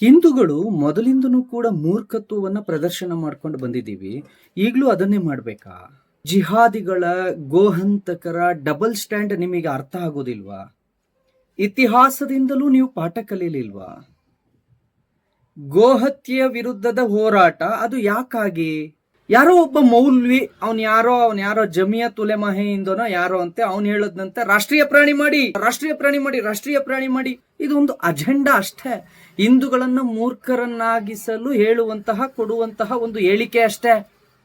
ಹಿಂದೂಗಳು ಮೊದಲಿಂದನೂ ಕೂಡ ಮೂರ್ಖತ್ವವನ್ನ ಪ್ರದರ್ಶನ ಮಾಡ್ಕೊಂಡು ಬಂದಿದ್ದೀವಿ. ಈಗಲೂ ಅದನ್ನೇ ಮಾಡ್ಬೇಕಾ? ಜಿಹಾದಿಗಳ, ಗೋಹಂತಕರ ಡಬಲ್ ಸ್ಟ್ಯಾಂಡ್ ನಿಮಗೆ ಅರ್ಥ ಆಗೋದಿಲ್ವಾ? ಇತಿಹಾಸದಿಂದಲೂ ನೀವು ಪಾಠ ಕಲೀಲಿಲ್ವಾ? ಗೋಹತ್ಯೆಯ ವಿರುದ್ಧದ ಹೋರಾಟ ಅದು ಯಾಕಾಗಿ? ಯಾರೋ ಒಬ್ಬ ಮೌಲ್ವಿ, ಅವನ್ ಯಾರೋ ಜಮಿಯತ್ ಉಲೆಮಾ ಹಿಂದನೋ ಯಾರೋ ಅಂತೆ, ಅವನ್ ಹೇಳದ್ನಂತೆ ರಾಷ್ಟ್ರೀಯ ಪ್ರಾಣಿ ಮಾಡಿ, ರಾಷ್ಟ್ರೀಯ ಪ್ರಾಣಿ ಮಾಡಿ, ರಾಷ್ಟ್ರೀಯ ಪ್ರಾಣಿ ಮಾಡಿ. ಇದು ಒಂದು ಅಜೆಂಡಾ ಅಷ್ಟೇ. ಹಿಂದೂಗಳನ್ನ ಮೂರ್ಖರನ್ನಾಗಿಸಲು ಹೇಳುವಂತಹ, ಕೊಡುವಂತಹ ಒಂದು ಹೇಳಿಕೆ ಅಷ್ಟೇ.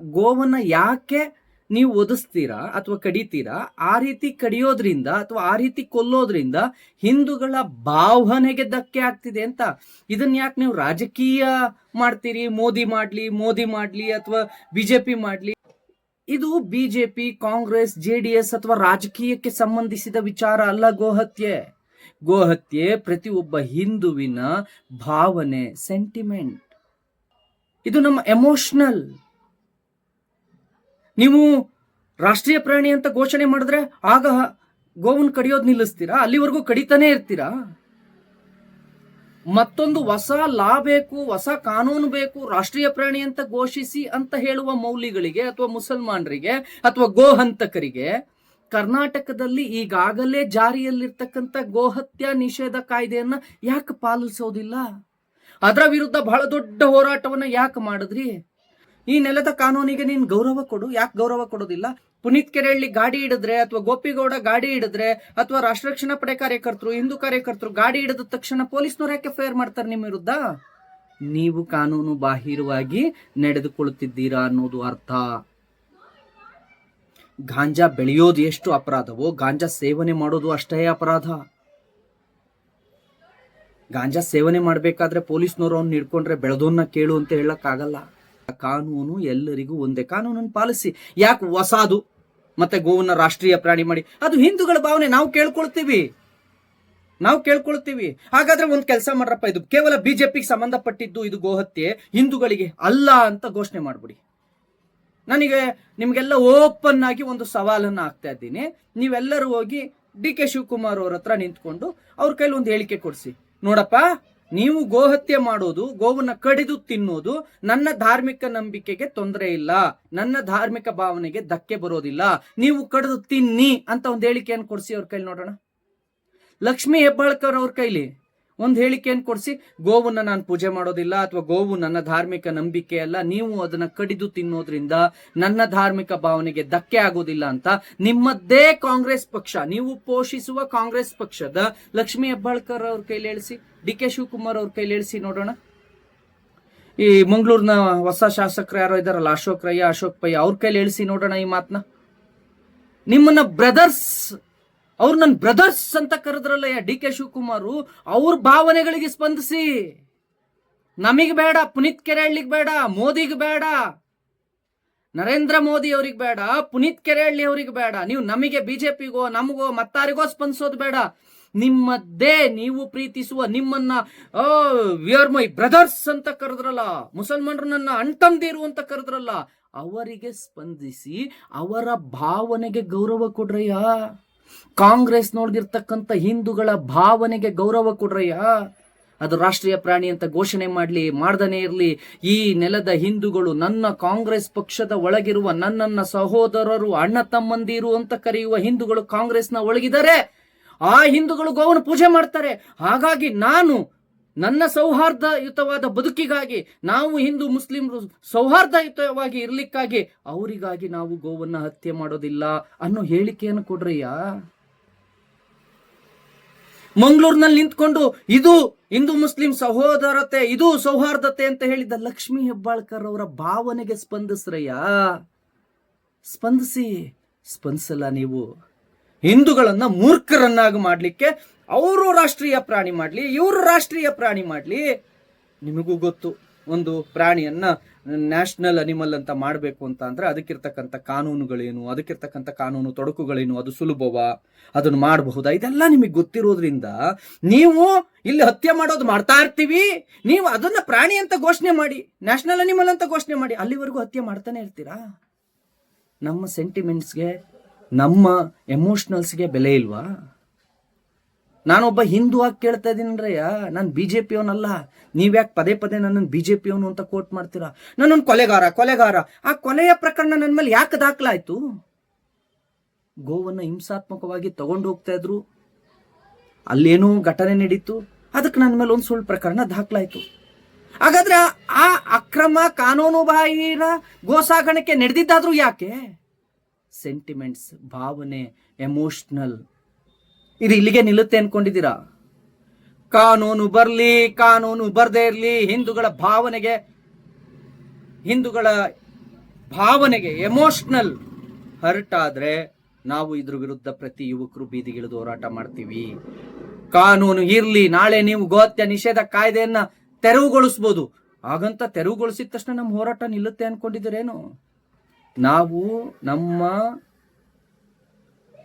ಗೋವನ್ನ ಯಾಕೆ ನೀವು ಒದಿಸ್ತೀರಾ ಅಥವಾ ಕಡಿತೀರಾ? ಆ ರೀತಿ ಕಡಿಯೋದ್ರಿಂದ ಅಥವಾ ಆ ರೀತಿ ಕೊಲ್ಲೋದ್ರಿಂದ ಹಿಂದೂಗಳ ಭಾವನೆಗೆ ಧಕ್ಕೆ ಆಗ್ತಿದೆ ಅಂತ. ಇದನ್ನ ಯಾಕೆ ನೀವು ರಾಜಕೀಯ ಮಾಡ್ತೀರಿ? ಮೋದಿ ಮಾಡ್ಲಿ ಅಥವಾ ಬಿಜೆಪಿ ಮಾಡ್ಲಿ, ಇದು ಬಿಜೆಪಿ, ಕಾಂಗ್ರೆಸ್, ಜೆಡಿಎಸ್ ಅಥವಾ ರಾಜಕೀಯಕ್ಕೆ ಸಂಬಂಧಿಸಿದ ವಿಚಾರ ಅಲ್ಲ. ಗೋಹತ್ಯೆ ಪ್ರತಿಯೊಬ್ಬ ಹಿಂದುವಿನ ಭಾವನೆ, ಸೆಂಟಿಮೆಂಟ್. ಇದು ನಮ್ಮ ಎಮೋಷನಲ್. ನೀವು ರಾಷ್ಟ್ರೀಯ ಪ್ರಾಣಿ ಅಂತ ಘೋಷಣೆ ಮಾಡಿದ್ರೆ ಆಗ ಗೋವನ್ನು ಕಡಿಯೋದು ನಿಲ್ಲಿಸ್ತೀರಾ? ಅಲ್ಲಿವರೆಗೂ ಕಡಿತಾನೆ ಇರ್ತೀರಾ? ಮತ್ತೊಂದು ಹೊಸ ಲಾ ಬೇಕು, ಹೊಸ ಕಾನೂನು ಬೇಕು, ರಾಷ್ಟ್ರೀಯ ಪ್ರಾಣಿ ಅಂತ ಘೋಷಿಸಿ ಅಂತ ಹೇಳುವ ಮೌಲ್ಯಗಳಿಗೆ ಅಥವಾ ಮುಸಲ್ಮಾನರಿಗೆ ಅಥವಾ ಗೋಹಂತಕರಿಗೆ ಕರ್ನಾಟಕದಲ್ಲಿ ಈಗಾಗಲೇ ಜಾರಿಯಲ್ಲಿರ್ತಕ್ಕಂಥ ಗೋಹತ್ಯಾ ನಿಷೇಧ ಕಾಯ್ದೆಯನ್ನ ಯಾಕೆ ಪಾಲಿಸೋದಿಲ್ಲ? ಅದರ ವಿರುದ್ಧ ಬಹಳ ದೊಡ್ಡ ಹೋರಾಟವನ್ನ ಯಾಕೆ ಮಾಡಿದ್ರಿ? ಈ ನೆಲದ ಕಾನೂನಿಗೆ ನೀನ್ ಗೌರವ ಕೊಡು. ಯಾಕೆ ಗೌರವ ಕೊಡೋದಿಲ್ಲ? ಪುನೀತ್ ಕೆರೆಹಳ್ಳಿ ಗಾಡಿ ಹಿಡಿದ್ರೆ ಅಥವಾ ಗೋಪಿಗೌಡ ಗಾಡಿ ಹಿಡಿದ್ರೆ ಅಥವಾ ರಾಷ್ಟ್ರ ರಕ್ಷಣಾ ಪಡೆ ಕಾರ್ಯಕರ್ತರು, ಹಿಂದೂ ಕಾರ್ಯಕರ್ತರು ಗಾಡಿ ಹಿಡಿದ ತಕ್ಷಣ ಪೊಲೀಸ್ನವ್ರು ಯಾಕೆ ಫೈರ್ ಮಾಡ್ತಾರೆ ನಿಮ್ಮ ವಿರುದ್ಧ? ನೀವು ಕಾನೂನು ಬಾಹಿರವಾಗಿ ನಡೆದುಕೊಳ್ಳುತ್ತಿದ್ದೀರಾ ಅನ್ನೋದು ಅರ್ಥ. ಗಾಂಜಾ ಬೆಳೆಯೋದು ಎಷ್ಟು ಅಪರಾಧವೋ ಗಾಂಜಾ ಸೇವನೆ ಮಾಡೋದು ಅಷ್ಟೇ ಅಪರಾಧ. ಗಾಂಜಾ ಸೇವನೆ ಮಾಡ್ಬೇಕಾದ್ರೆ ಪೊಲೀಸ್ನವರು ಅವ್ನು ಹಿಡ್ಕೊಂಡ್ರೆ ಬೆಳೆದೋನ್ನ ಕೇಳು ಅಂತ ಹೇಳಕ್ಕಾಗಲ್ಲ. ಕಾನೂನು ಎಲ್ಲರಿಗೂ ಒಂದೇ. ಕಾನೂನನ್ನು ಪಾಲಿಸಿ. ಯಾಕೆ ಹೊಸಾದು ಮತ್ತೆ ಗೋವನ್ನ ರಾಷ್ಟ್ರೀಯ ಪ್ರಾಣಿ ಮಾಡಿ? ಅದು ಹಿಂದೂಗಳ ಭಾವನೆ. ನಾವು ಕೇಳ್ಕೊಳ್ತೀವಿ. ಹಾಗಾದ್ರೆ ಒಂದ್ ಕೆಲಸ ಮಾಡ್ರಪ್ಪ, ಇದು ಕೇವಲ ಬಿಜೆಪಿಗೆ ಸಂಬಂಧಪಟ್ಟಿದ್ದು, ಇದು ಗೋಹತ್ಯೆ ಹಿಂದೂಗಳಿಗೆ ಅಲ್ಲ ಅಂತ ಘೋಷಣೆ ಮಾಡ್ಬಿಡಿ. ನಿಮ್ಗೆಲ್ಲ ಓಪನ್ ಆಗಿ ಒಂದು ಸವಾಲನ್ನ ಹಾಕ್ತಾ ಇದ್ದೀನಿ. ನೀವೆಲ್ಲರೂ ಹೋಗಿ ಡಿ ಕೆ ಶಿವಕುಮಾರ್ ಅವ್ರ ಹತ್ರ ನಿಂತ್ಕೊಂಡು ಅವ್ರ ಕೈಲಿ ಒಂದು ಹೇಳಿಕೆ ಕೊಡ್ಸಿ. ನೋಡಪ್ಪ, ನೀವು ಗೋಹತ್ಯೆ ಮಾಡೋದು, ಗೋವನ್ನ ಕಡಿದು ತಿನ್ನೋದು ನನ್ನ ಧಾರ್ಮಿಕ ನಂಬಿಕೆಗೆ ತೊಂದರೆ ಇಲ್ಲ, ನನ್ನ ಧಾರ್ಮಿಕ ಭಾವನೆಗೆ ಧಕ್ಕೆ ಬರೋದಿಲ್ಲ, ನೀವು ಕಡಿದು ತಿನ್ನಿ ಅಂತ ಒಂದು ಹೇಳಿಕೆಯನ್ನು ಕೊಡಿಸಿ ಅವ್ರ ಕೈಲಿ ನೋಡೋಣ. ಲಕ್ಷ್ಮೀ ಹೆಬ್ಬಾಳ್ಕರ್ ಅವ್ರ ಕೈಲಿ ಒಂದು ಹೇಳಿಕೆಯನ್ನು ಕೊಡಿಸಿ, ಗೋವನ್ನ ನಾನು ಪೂಜೆ ಮಾಡೋದಿಲ್ಲ ಅಥವಾ ಗೋವು ನನ್ನ ಧಾರ್ಮಿಕ ನಂಬಿಕೆ ಅಲ್ಲ, ನೀವು ಅದನ್ನ ಕಡಿದು ತಿನ್ನೋದ್ರಿಂದ ನನ್ನ ಧಾರ್ಮಿಕ ಭಾವನೆಗೆ ಧಕ್ಕೆ ಆಗೋದಿಲ್ಲ ಅಂತ ನಿಮ್ಮದ್ದೇ ಕಾಂಗ್ರೆಸ್ ಪಕ್ಷ, ನೀವು ಪೋಷಿಸುವ ಕಾಂಗ್ರೆಸ್ ಪಕ್ಷದ ಲಕ್ಷ್ಮೀ ಹೆಬ್ಬಾಳ್ಕರ್ ಅವ್ರ ಕೈಲಿ ಹೇಳಿಸಿ, ಡಿ ಕೆ ಶಿವಕುಮಾರ್ ಅವ್ರ ಕೈಲಿ ಹೇಳಿಸಿ ನೋಡೋಣ. ಈ ಮಂಗಳೂರಿನ ಹೊಸ ಶಾಸಕರು ಯಾರೋ ಇದಾರಲ್ಲ, ಅಶೋಕ್ ರಯ್ಯ, ಅಶೋಕ್ ಪೈ, ಅವ್ರ ಕೈಲಿ ಹೇಳಿಸಿ ನೋಡೋಣ ಈ ಮಾತನ್ನ. ನಿಮ್ಮನ್ನ ಬ್ರದರ್ಸ್, ಅವ್ರು ನನ್ನ ಬ್ರದರ್ಸ್ ಅಂತ ಕರೆದ್ರಲ್ಲ ಡಿ ಕೆ ಶಿವಕುಮಾರ್, ಅವ್ರ ಭಾವನೆಗಳಿಗೆ ಸ್ಪಂದಿಸಿ. ನಮಗ್ ಬೇಡ, ಪುನೀತ್ ಕೆರೆಹಳ್ಳಿಗೆ ಬೇಡ, ಮೋದಿಗೆ ಬೇಡ, ನರೇಂದ್ರ ಮೋದಿ ಅವ್ರಿಗೆ ಬೇಡ, ಪುನೀತ್ ಕೆರೆಹಳ್ಳಿ ಅವ್ರಿಗೆ ಬೇಡ. ನೀವು ನಮಗೆ ಬಿಜೆಪಿಗೋ ನಮಗೋ ಮತ್ತಾರಿಗೋ ಸ್ಪಂದಿಸೋದು ಬೇಡ. ನಿಮ್ಮದ್ದೇ ನೀವು ಪ್ರೀತಿಸುವ, ನಿಮ್ಮನ್ನ ವಿ ಆರ್ ಮೈ ಬ್ರದರ್ಸ್ ಅಂತ ಕರೆದ್ರಲ್ಲ, ಮುಸಲ್ಮಾನರು ನನ್ನ ಅಣ್ತಂದಿರು ಅಂತ ಕರೆದ್ರಲ್ಲ, ಅವರಿಗೆ ಸ್ಪಂದಿಸಿ ಅವರ ಭಾವನೆಗೆ ಗೌರವ ಕೊಡ್ರಯ್ಯ. ಕಾಂಗ್ರೆಸ್ ನೋಡ್ದಿರ್ತಕ್ಕಂಥ ಹಿಂದೂಗಳ ಭಾವನೆಗೆ ಗೌರವ ಕೊಡ್ರಯ್ಯ. ಅದು ರಾಷ್ಟ್ರೀಯ ಪ್ರಾಣಿ ಅಂತ ಘೋಷಣೆ ಮಾಡ್ದನೇ ಇರ್ಲಿ, ಈ ನೆಲದ ಹಿಂದೂಗಳು, ನನ್ನ ಕಾಂಗ್ರೆಸ್ ಪಕ್ಷದ ಒಳಗಿರುವ ನನ್ನನ್ನ ಸಹೋದರರು, ಅಣ್ಣ ತಮ್ಮಂದಿರು ಅಂತ ಕರೆಯುವ ಹಿಂದೂಗಳು ಕಾಂಗ್ರೆಸ್ನ ಒಳಗಿದ್ದಾರೆ. ಆ ಹಿಂದೂಗಳು ಗೋವನ್ನು ಪೂಜೆ ಮಾಡ್ತಾರೆ. ಹಾಗಾಗಿ ನಾನು ನನ್ನ ಸೌಹಾರ್ದಯುತವಾದ ಬದುಕಿಗಾಗಿ, ನಾವು ಹಿಂದೂ ಮುಸ್ಲಿಮರು ಸೌಹಾರ್ದಯುತವಾಗಿ ಇರ್ಲಿಕ್ಕಾಗಿ, ಅವರಿಗಾಗಿ ನಾವು ಗೋವನ್ನ ಹತ್ಯೆ ಮಾಡೋದಿಲ್ಲ ಅನ್ನೋ ಹೇಳಿಕೆಯನ್ನು ಕೊಡ್ರಯ್ಯ. ಮಂಗಳೂರಿನಲ್ಲಿ ನಿಂತ್ಕೊಂಡು ಇದು ಹಿಂದೂ ಮುಸ್ಲಿಂ ಸಹೋದರತೆ, ಇದು ಸೌಹಾರ್ದತೆ ಅಂತ ಹೇಳಿದ ಲಕ್ಷ್ಮೀ ಹೆಬ್ಬಾಳ್ಕರ್ ಅವರ ಭಾವನೆಗೆ ಸ್ಪಂದಿಸ್ರಯ್ಯ. ಸ್ಪಂದಿಸಲ್ಲ. ನೀವು ಹಿಂದೂಗಳನ್ನ ಮೂರ್ಖರನ್ನಾಗಿ ಮಾಡ್ಲಿಕ್ಕೆ ಅವರು ರಾಷ್ಟ್ರೀಯ ಪ್ರಾಣಿ ಮಾಡ್ಲಿ, ಇವರು ರಾಷ್ಟ್ರೀಯ ಪ್ರಾಣಿ ಮಾಡ್ಲಿ. ನಿಮಗೂ ಗೊತ್ತು, ಒಂದು ಪ್ರಾಣಿಯನ್ನ ನ್ಯಾಷನಲ್ ಅನಿಮಲ್ ಅಂತ ಮಾಡಬೇಕು ಅಂತ ಅಂದ್ರೆ ಅದಕ್ಕಿರ್ತಕ್ಕಂಥ ಕಾನೂನುಗಳೇನು, ಅದಕ್ಕಿರ್ತಕ್ಕಂಥ ಕಾನೂನು ತೊಡಕುಗಳೇನು, ಅದು ಸುಲಭವಾ, ಅದನ್ನು ಮಾಡಬಹುದಾ, ಇದೆಲ್ಲ ನಿಮಗೆ ಗೊತ್ತಿರೋದ್ರಿಂದ ನೀವು ಇಲ್ಲಿ ಹತ್ಯೆ ಮಾಡೋದು ಮಾಡ್ತಾ ಇರ್ತೀವಿ. ನೀವು ಅದನ್ನ ಪ್ರಾಣಿ ಅಂತ ಘೋಷಣೆ ಮಾಡಿ, ನ್ಯಾಷನಲ್ ಅನಿಮಲ್ ಅಂತ ಘೋಷಣೆ ಮಾಡಿ, ಅಲ್ಲಿವರೆಗೂ ಹತ್ಯೆ ಮಾಡ್ತಾನೆ ಇರ್ತೀರಾ. ನಮ್ಮ ಸೆಂಟಿಮೆಂಟ್ಸ್ಗೆ, ನಮ್ಮ ಎಮೋಷನಲ್ಸ್ಗೆ ಬೆಲೆ ಇಲ್ವಾ? ನಾನೊಬ್ಬ ಹಿಂದೂ ಆಗಿ ಕೇಳ್ತಾ ಇದ್ದೀನಯ್ಯ, ನಾನು ಬಿಜೆಪಿ ಅವನಲ್ಲ. ನೀವ್ಯಾಕೆ ಪದೇ ಪದೇ ನನ್ನನ್ನು ಬಿಜೆಪಿ ಅವನು ಅಂತ ಕೋಟ್ ಮಾಡ್ತೀರಾ? ನನ್ನನ್ನು ಕೊಲೆಗಾರ. ಆ ಕೊಲೆಯ ಪ್ರಕರಣ ನನ್ನ ಮೇಲೆ ಯಾಕೆ ದಾಖಲಾಯ್ತು? ಗೋವನ್ನ ಹಿಂಸಾತ್ಮಕವಾಗಿ ತಗೊಂಡು ಹೋಗ್ತಾ ಇದ್ರು, ಅಲ್ಲೇನೋ ಘಟನೆ ನಡೀತು, ಅದಕ್ಕೆ ನನ್ನ ಮೇಲೆ ಒಂದು ಸುಳ್ಳು ಪ್ರಕರಣ ದಾಖಲಾಯ್ತು. ಹಾಗಾದ್ರೆ ಆ ಅಕ್ರಮ ಕಾನೂನು ಬಾಹಿರ ಗೋಸಾಗಣೆ ನಡೆದಿದ್ದಾದ್ರೂ ಯಾಕೆ? ಸೆಂಟಿಮೆಂಟ್ಸ್, ಭಾವನೆ, ಎಮೋಷನಲ್. ಇದು ಇಲ್ಲಿಗೆ ನಿಲ್ಲುತ್ತೆ ಅನ್ಕೊಂಡಿದ್ದೀರಾ? ಕಾನೂನು ಬರ್ಲಿ, ಕಾನೂನು ಬರ್ದೇ ಇರ್ಲಿ, ಹಿಂದೂಗಳ ಭಾವನೆಗೆ ಎಮೋಷನಲ್ ಹರ್ಟ್ ಆದ್ರೆ ನಾವು ಇದ್ರ ವಿರುದ್ಧ ಪ್ರತಿ ಯುವಕರು ಬೀದಿಗಿಳಿದು ಹೋರಾಟ ಮಾಡ್ತೀವಿ. ಕಾನೂನು ಇರ್ಲಿ, ನಾಳೆ ನೀವು ಗೋಹತ್ಯೆ ನಿಷೇಧ ಕಾಯ್ದೆಯನ್ನ ತೆರವುಗೊಳಿಸ್ಬೋದು. ಹಾಗಂತ ತೆರವುಗೊಳಿಸಿದ ತಕ್ಷಣ ನಮ್ಮ ಹೋರಾಟ ನಿಲ್ಲುತ್ತೆ ಅನ್ಕೊಂಡಿದ್ದೀರೇನು? ನಾವು ನಮ್ಮ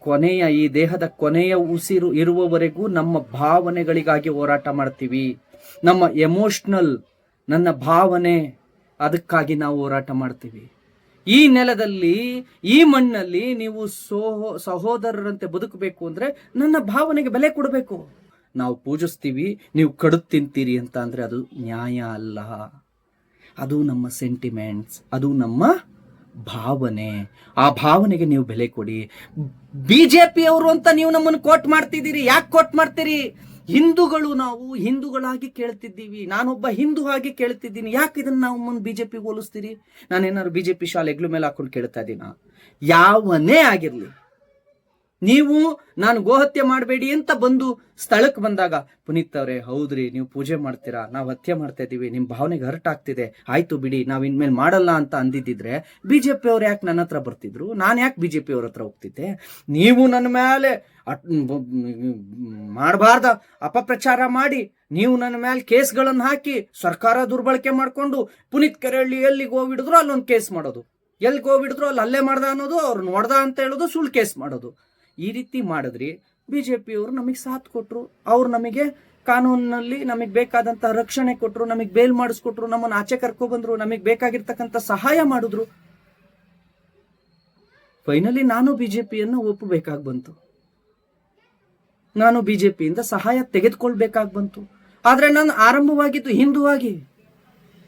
ಕೊನೆಯ, ಈ ದೇಹದ ಕೊನೆಯ ಉಸಿರು ಇರುವವರೆಗೂ ನಮ್ಮ ಭಾವನೆಗಳಿಗಾಗಿ ಹೋರಾಟ ಮಾಡ್ತೀವಿ. ನಮ್ಮ ಎಮೋಷನಲ್, ನನ್ನ ಭಾವನೆ, ಅದಕ್ಕಾಗಿ ನಾವು ಹೋರಾಟ ಮಾಡ್ತೀವಿ. ಈ ನೆಲದಲ್ಲಿ, ಈ ಮಣ್ಣಲ್ಲಿ ನೀವು ಸಹೋದರರಂತೆ ಬದುಕಬೇಕು ಅಂದ್ರೆ ನನ್ನ ಭಾವನೆಗೆ ಬೆಲೆ ಕೊಡಬೇಕು. ನಾವು ಪೂಜಿಸ್ತೀವಿ, ನೀವು ಕಡುದು ತಿಂತೀರಿ ಅಂತ ಅಂದ್ರೆ ಅದು ನ್ಯಾಯ ಅಲ್ಲ. ಅದು ನಮ್ಮ ಸೆಂಟಿಮೆಂಟ್ಸ್, ಅದು ನಮ್ಮ ಭಾವನೆ. ಆ ಭಾವನೆಗೆ ನೀವು ಬೆಲೆ ಕೊಡಿ. ಬಿಜೆಪಿ ಅವರು ಅಂತ ನೀವು ನಮ್ಮನ್ನು ಕೋಟ್ ಮಾಡ್ತಿದ್ದೀರಿ. ಯಾಕೆ ಕೋಟ್ ಮಾಡ್ತೀರಿ? ಹಿಂದೂಗಳು, ನಾವು ಹಿಂದೂಗಳಾಗಿ ಕೇಳ್ತಿದ್ದೀವಿ. ನಾನೊಬ್ಬ ಹಿಂದೂ ಆಗಿ ಕೇಳ್ತಿದ್ದೀನಿ. ಯಾಕೆ ಇದನ್ನ ನಾವು ಮುಂದೆ ಬಿಜೆಪಿ ಹೋಲಿಸ್ತೀರಿ? ನಾನೇನಾದ್ರು ಬಿಜೆಪಿ ಶಾಲೆ ಹೆಗ್ಲು ಮೇಲೆ ಹಾಕೊಂಡು ಕೇಳ್ತಾ ಇದ್ದೀನ? ಯಾವನೇ ಆಗಿರ್ಲಿ, ನೀವು ನಾನು ಗೋಹತ್ಯೆ ಮಾಡಬೇಡಿ ಅಂತ ಬಂದು ಸ್ಥಳಕ್ಕೆ ಬಂದಾಗ, ಪುನೀತ್ ಅವರೇ ಹೌದ್ರಿ, ನೀವು ಪೂಜೆ ಮಾಡ್ತೀರಾ, ನಾವು ಹತ್ಯೆ ಮಾಡ್ತಾ ಇದೀವಿ, ನಿಮ್ ಭಾವನೆಗೆ ಹರ್ಟ್ ಆಗ್ತಿದೆ, ಆಯ್ತು ಬಿಡಿ, ನಾವ್ ಇನ್ಮೇಲೆ ಮಾಡಲ್ಲ ಅಂತ ಅಂದಿದ್ದಿದ್ರೆ ಬಿಜೆಪಿ ಅವ್ರು ಯಾಕೆ ನನ್ನ ಹತ್ರ ಬರ್ತಿದ್ರು? ನಾನು ಯಾಕೆ ಬಿಜೆಪಿ ಅವ್ರ ಹತ್ರ ಹೋಗ್ತಿದ್ದೆ? ನೀವು ನನ್ನ ಮೇಲೆ ಮಾಡಬಾರ್ದ ಅಪಪ್ರಚಾರ ಮಾಡಿ, ನೀವು ನನ್ನ ಮೇಲೆ ಕೇಸ್ಗಳನ್ನು ಹಾಕಿ, ಸರ್ಕಾರ ದುರ್ಬಳಕೆ ಮಾಡ್ಕೊಂಡು, ಪುನೀತ್ ಕೆರೆಹಳ್ಳಿ ಎಲ್ಲಿಗೆ ಹೋಗ್ಬಿಡಿದ್ರು ಅಲ್ಲೊಂದು ಕೇಸ್ ಮಾಡೋದು, ಎಲ್ಲಿಗೆ ಹೋಗ್ಬಿಡಿದ್ರು ಅಲ್ಲಿ ಅಲ್ಲೇ ಮಾಡ್ದ ಅನ್ನೋದು, ಅವ್ರು ನೋಡ್ದ ಅಂತ ಹೇಳೋದು, ಸುಳ್ಳು ಕೇಸ್ ಮಾಡೋದು. ಈ ರೀತಿ ಮಾಡಿದ್ರಿ. ಬಿಜೆಪಿಯವರು ನಮಗೆ ಸಾಥ್ ಕೊಟ್ರು, ಅವ್ರು ನಮಗೆ ಕಾನೂನಿನಲ್ಲಿ ನಮಗೆ ಬೇಕಾದಂತ ರಕ್ಷಣೆ ಕೊಟ್ರು, ನಮಗೆ ಬೇಲ್ ಮಾಡಿಸ್ಕೊಟ್ರು, ನಮ್ಮನ್ನು ಆಚೆ ಕರ್ಕೊ ಬಂದ್ರು, ನಮಗೆ ಬೇಕಾಗಿರ್ತಕ್ಕಂಥ ಸಹಾಯ ಮಾಡಿದ್ರು. ಫೈನಲಿ ನಾನು ಬಿಜೆಪಿಯನ್ನು ಒಪ್ಪಬೇಕಾಗಿ ಬಂತು, ನಾನು ಬಿಜೆಪಿಯಿಂದ ಸಹಾಯ ತೆಗೆದುಕೊಳ್ಬೇಕಾಗಿ ಬಂತು. ಆದ್ರೆ ನಾನು ಆರಂಭವಾಗಿದ್ದು ಹಿಂದುವಾಗಿ.